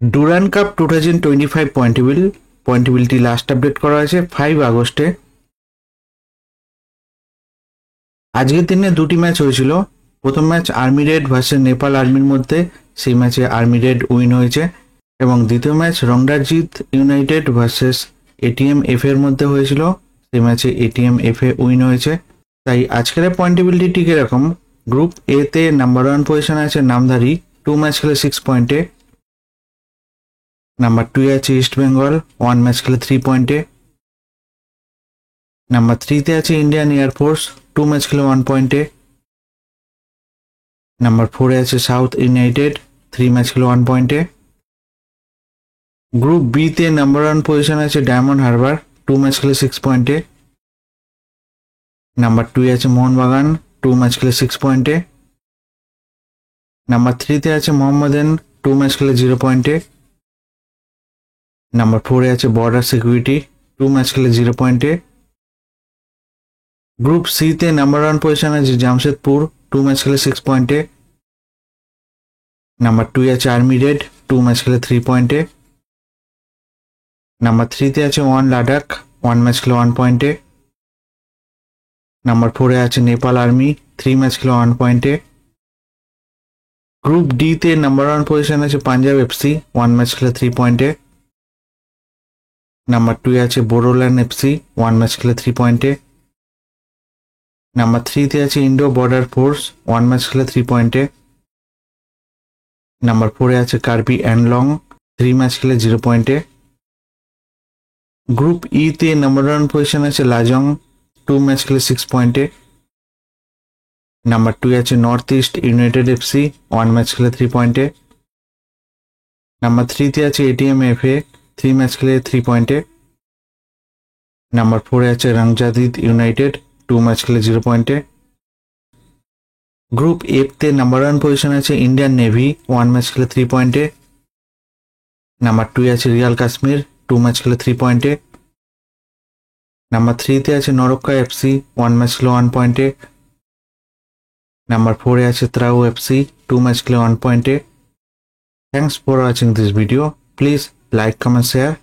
Durand cup 2025 পয়েন্টেবিলিটি last update করা হয়েছে 5 আগস্টে। আজকের দিনে দুটি ম্যাচ হয়েছিল। প্রথম match army red versus Nepal আর্মির মধ্যে, সেই ম্যাচে আর্মি রেড উইন হয়েছে। এবং দ্বিতীয় match Rangdajied united versus ATM F এর মধ্যে হয়েছিল, সেই ম্যাচে এটিএম এফ এ উইন হয়েছে। তাই আজকের পয়েন্টেবিলিটি ঠিক এরকম। গ্রুপ এ তে নাম্বার 1 পজিশনে আছে নামধারী, 2 ম্যাচ খেলে 6 পয়েন্টে। নাম্বার 2 আছে ইস্ট বেঙ্গল, 1 ম্যাচ খেলে 3 পয়েন্টে। নাম্বার 3 তে আছে ইন্ডিয়ান এয়ারফোর্স, 2 ম্যাচ খেলে 1 পয়েন্টে। নাম্বার 4 এ আছে সাউথ ইউনাইটেড, 3 ম্যাচ খেলে 1 পয়েন্টে। গ্রুপ বি তে নাম্বার 1 পজিশন আছে ডায়মন্ড হারবার, 2 ম্যাচ খেলে 6 পয়েন্টে। নাম্বার 2 এ আছে মোহনবাগান, 2 ম্যাচ খেলে 6 পয়েন্টে। নাম্বার 3 তে আছে মোহাম্মদান, 2 ম্যাচ খেলে 0 পয়েন্টে। নাম্বার 4 এ আছে বর্ডার সিকিউরিটি, 2 ম্যাচ খেলে 0 পয়েন্টে। গ্রুপ সি তে নাম্বার 1 পজিশন আছে জামশেদপুর, 2 ম্যাচ খেলে 6 পয়েন্টে। নাম্বার 2 আছে আর্মি রেড, 2 ম্যাচ খেলে 3 পয়েন্টে। নাম্বার 3 তে আছে ওয়ান লাদাখ, 1 ম্যাচ খেলে 1 পয়েন্টে। নাম্বার 4 এ আছে নেপাল আর্মি, 3 ম্যাচ খেলে 1 পয়েন্টে। গ্রুপ ডি তে নাম্বার 1 পজিশন আছে পাঞ্জাব এফসি, 1 ম্যাচ খেলে 3 পয়েন্টে। নাম্বার 2 এ আছে বোডোল্যান্ড এফসি, 1 ম্যাচ খেলে 3 পয়েন্টে। নাম্বার 3 তে আছে ইন্ডো বর্ডার ফোর্স, 1 ম্যাচ খেলে 3 পয়েন্টে। নাম্বার 4 এ আছে কার্বি অ্যান্ডলং, 3 ম্যাচ খেলে 0 পয়েন্টে। গ্রুপ ই তে নাম্বার 1 পজিশন আছে লাজং, 2 ম্যাচ খেলে 6 পয়েন্টে। নাম্বার 2 আছে north east United FC, 1 match খেলে 3 পয়েন্টে। নাম্বার 3 তে আছে এটিএম এফ এ, 3 ম্যাচ খেলে 3 পয়েন্টে। নাম্বার 4 এ আছে রংডারজিৎ ইউনাইটেড, 2 ম্যাচ খেলে 0 পয়েন্টে। গ্রুপ এফ তে নাম্বার 1 পজিশন আছে ইন্ডিয়ান নেভি, 1 ম্যাচ খেলে 3 পয়েন্টে। নাম্বার 2 আছে রিয়াল কাশ্মীর, 2 ম্যাচ খেলে 3 পয়েন্টে। নাম্বার 3 তে আছে নরক্কা এফসি, 1 ম্যাচ খেলে 1 পয়েন্টে। নাম্বার 4 এ আছে ত্রাউ এফসি, 2 ম্যাচ খেলে 1 পয়েন্টে। Thanks for watching this video. Please like, comment, share.